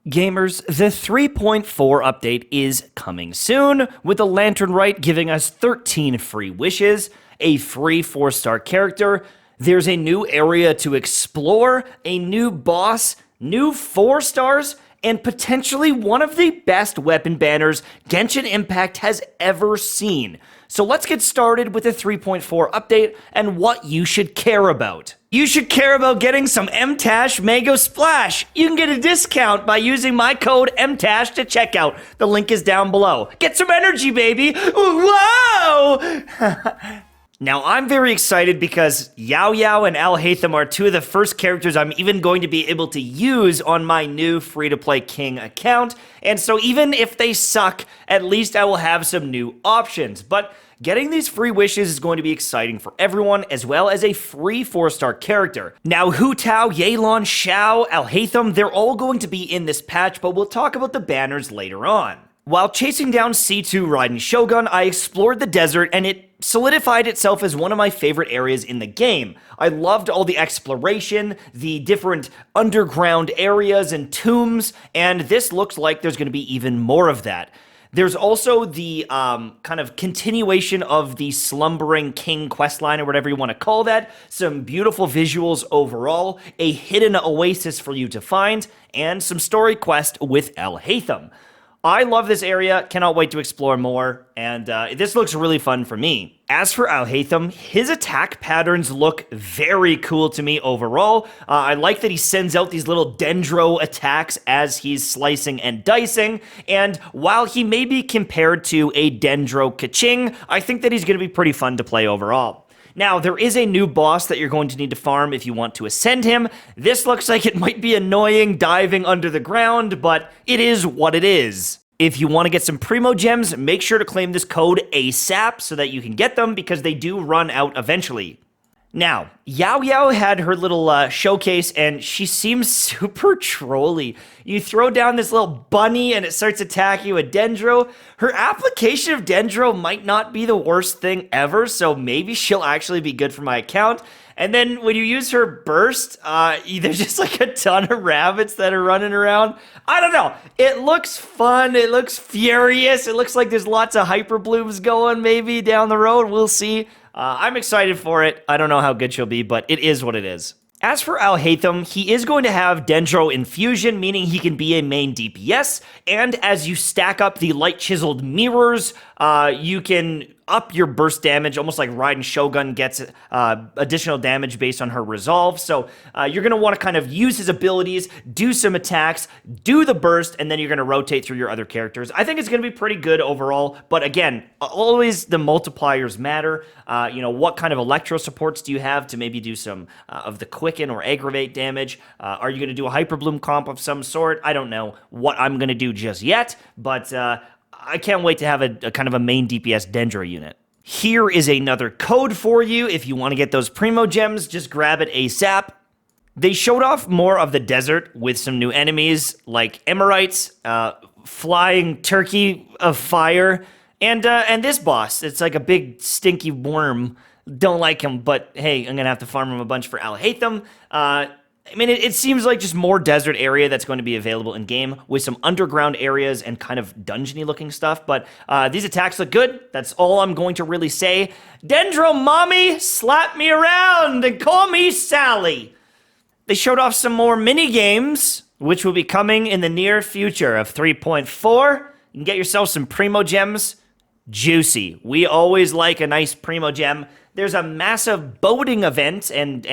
Gamers, the 3.4 update is coming soon, with the Lantern Rite giving us 13 free wishes, a free 4-star character, there's a new area to explore, a new boss, new 4 stars, and potentially one of the best weapon banners Genshin Impact has ever seen. So let's get started with the 3.4 update and what you should care about. You should care about getting some MTash Mango Splash. You can get a discount by using my code MTash to checkout. The link is down below. Get some energy, baby. Whoa! Now, I'm very excited because Yaoyao and Alhaitham are two of the first characters I'm even going to be able to use on my new free-to-play King account, and so even if they suck, at least I will have some new options. But getting these free wishes is going to be exciting for everyone, as well as a free 4-star character. Now, Hu Tao, Yelan, Xiao, Alhaitham, they're all going to be in this patch, but we'll talk about the banners later on. While chasing down C2 Raiden Shogun, I explored the desert, and it solidified itself as one of my favorite areas in the game. I loved all the exploration, the different underground areas and tombs, and this looks like there's going to be even more of that. There's also the kind of continuation of the Slumbering King questline, or whatever you want to call that. Some beautiful visuals overall, a hidden oasis for you to find, and some story quest with Alhaitham. I love this area, cannot wait to explore more, and this looks really fun for me. As for Alhaitham, his attack patterns look very cool to me overall. I like that he sends out these little dendro attacks as he's slicing and dicing, and while he may be compared to a dendro Kaching, I think that he's going to be pretty fun to play overall. Now, there is a new boss that you're going to need to farm if you want to ascend him. This looks like it might be annoying diving under the ground, but it is what it is. If you want to get some Primo Gems, make sure to claim this code ASAP so that you can get them, because they do run out eventually. Now, Yaoyao had her little showcase, and she seems super trolly. You throw down this little bunny, and it starts attacking you with Dendro. Her application of Dendro might not be the worst thing ever, so maybe she'll actually be good for my account. And then when you use her burst, there's just like a ton of rabbits that are running around. I don't know. It looks fun. It looks furious. It looks like there's lots of hyper blooms going maybe down the road. We'll see. I'm excited for it. I don't know how good she'll be, but it is what it is. As for Alhaitham, he is going to have Dendro Infusion, meaning he can be a main DPS, and as you stack up the light chiseled mirrors, you can up your burst damage, almost like Raiden Shogun gets additional damage based on her resolve. So you're going to want to kind of use his abilities, do some attacks, do the burst, and then you're going to rotate through your other characters. I think it's going to be pretty good overall, but again, always the multipliers matter. What kind of electro supports do you have to maybe do some of the quicken or aggravate damage? Are you going to do a hyper bloom comp of some sort? I don't know what I'm going to do just yet, but I can't wait to have a kind of a main DPS Dendro unit. Here is another code for you. If you want to get those Primo Gems, just grab it ASAP. They showed off more of the desert with some new enemies like Emirites, flying turkey of fire, and this boss. It's like a big stinky worm. Don't like him, but hey, I'm gonna have to farm him a bunch for Alhaitham. I mean, it seems like just more desert area that's going to be available in-game with some underground areas and kind of dungeony looking stuff, but these attacks look good. That's all I'm going to really say. Dendro Mommy, slap me around and call me Sally. They showed off some more mini-games, which will be coming in the near future of 3.4. You can get yourself some Primo Gems. Juicy. We always like a nice Primo Gem. There's a massive boating event and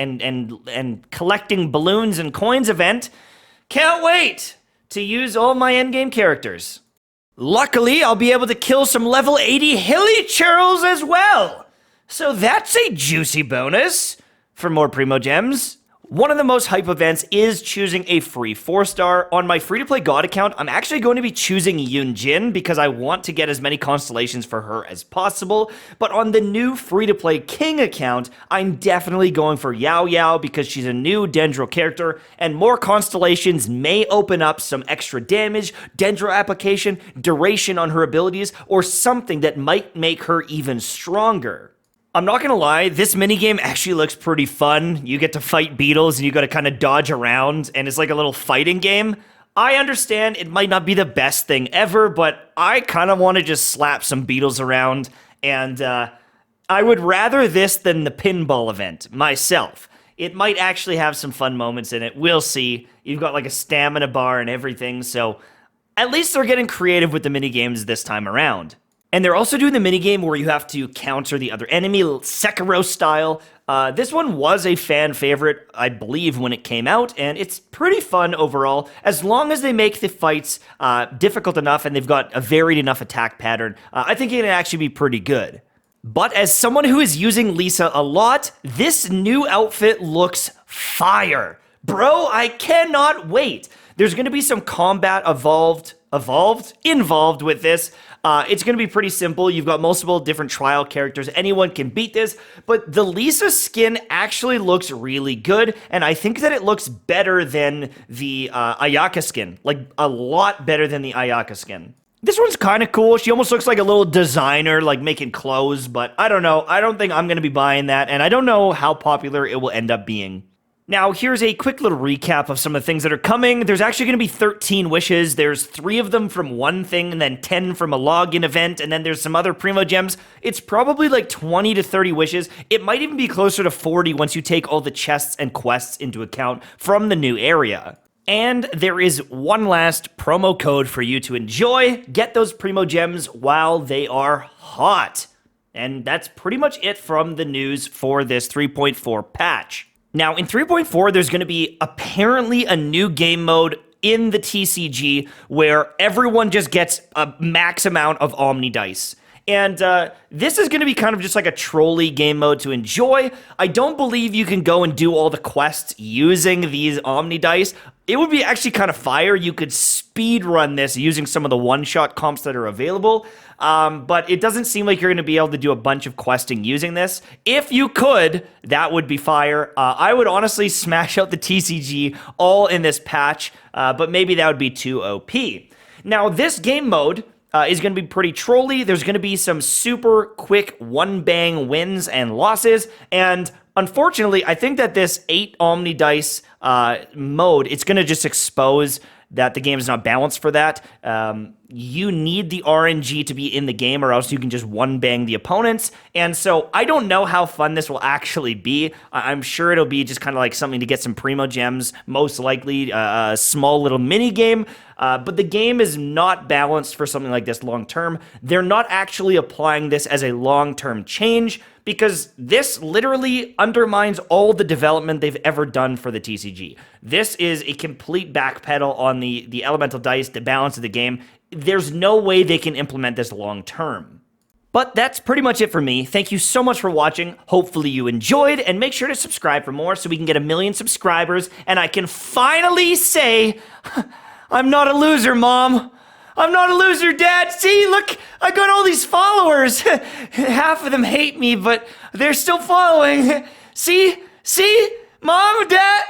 collecting balloons and coins event. Can't wait to use all my endgame characters. Luckily, I'll be able to kill some level 80 hilly churls as well. So that's a juicy bonus for more Primo Gems. One of the most hype events is choosing a free 4-star. On my free-to-play God account, I'm actually going to be choosing Yunjin because I want to get as many constellations for her as possible. But on the new free-to-play King account, I'm definitely going for Yaoyao because she's a new Dendro character, and more constellations may open up some extra damage, Dendro application, duration on her abilities, or something that might make her even stronger. I'm not gonna lie, this minigame actually looks pretty fun. You get to fight beetles and you gotta kind of dodge around, and it's like a little fighting game. I understand it might not be the best thing ever, but I kind of want to just slap some beetles around, and I would rather this than the pinball event myself. It might actually have some fun moments in it. We'll see. You've got like a stamina bar and everything, so at least they're getting creative with the minigames this time around. And they're also doing the minigame where you have to counter the other enemy, Sekiro style. This one was a fan favorite, I believe, when it came out, and it's pretty fun overall, as long as they make the fights difficult enough and they've got a varied enough attack pattern. I think it can actually be pretty good. But as someone who is using Lisa a lot, this new outfit looks fire. Bro, I cannot wait. There's going to be some combat involved with this. It's going to be pretty simple. You've got multiple different trial characters. Anyone can beat this, but the Lisa skin actually looks really good, and I think that it looks better than the Ayaka skin. Like, a lot better than the Ayaka skin. This one's kind of cool. She almost looks like a little designer, like making clothes, but I don't know. I don't think I'm going to be buying that, and I don't know how popular it will end up being. Now, here's a quick little recap of some of the things that are coming. There's actually going to be 13 wishes. There's 3 of them from one thing, and then 10 from a login event, and then there's some other Primo Gems. It's probably like 20 to 30 wishes. It might even be closer to 40 once you take all the chests and quests into account from the new area. And there is one last promo code for you to enjoy. Get those Primo Gems while they are hot. And that's pretty much it from the news for this 3.4 patch. Now, in 3.4, there's going to be apparently a new game mode in the TCG where everyone just gets a max amount of Omni Dice. And this is going to be kind of just like a trolley game mode to enjoy. I don't believe you can go and do all the quests using these Omni Dice. It would be actually kind of fire. You could speed run this using some of the one-shot comps that are available. But it doesn't seem like you're going to be able to do a bunch of questing using this. If you could, that would be fire. I would honestly smash out the TCG all in this patch, but maybe that would be too OP. Now, this game mode is going to be pretty trolly. There's going to be some super quick one-bang wins and losses, and unfortunately, I think that this 8 Omni Dice mode, it's going to just expose that the game is not balanced for that. You need the RNG to be in the game, or else you can just one-bang the opponents. And so I don't know how fun this will actually be. I'm sure it'll be just kind of like something to get some Primo Gems, most likely a small little mini game. But the game is not balanced for something like this long-term. They're not actually applying this as a long-term change, because this literally undermines all the development they've ever done for the TCG. This is a complete backpedal on the elemental dice, the balance of the game. There's no way they can implement this long term. But that's pretty much it for me. Thank you so much for watching. Hopefully you enjoyed, and make sure to subscribe for more so we can get 1 million subscribers, and I can finally say, I'm not a loser, Mom. I'm not a loser, Dad. See, look, I got all these followers. Half of them hate me, but they're still following. See, Mom, Dad.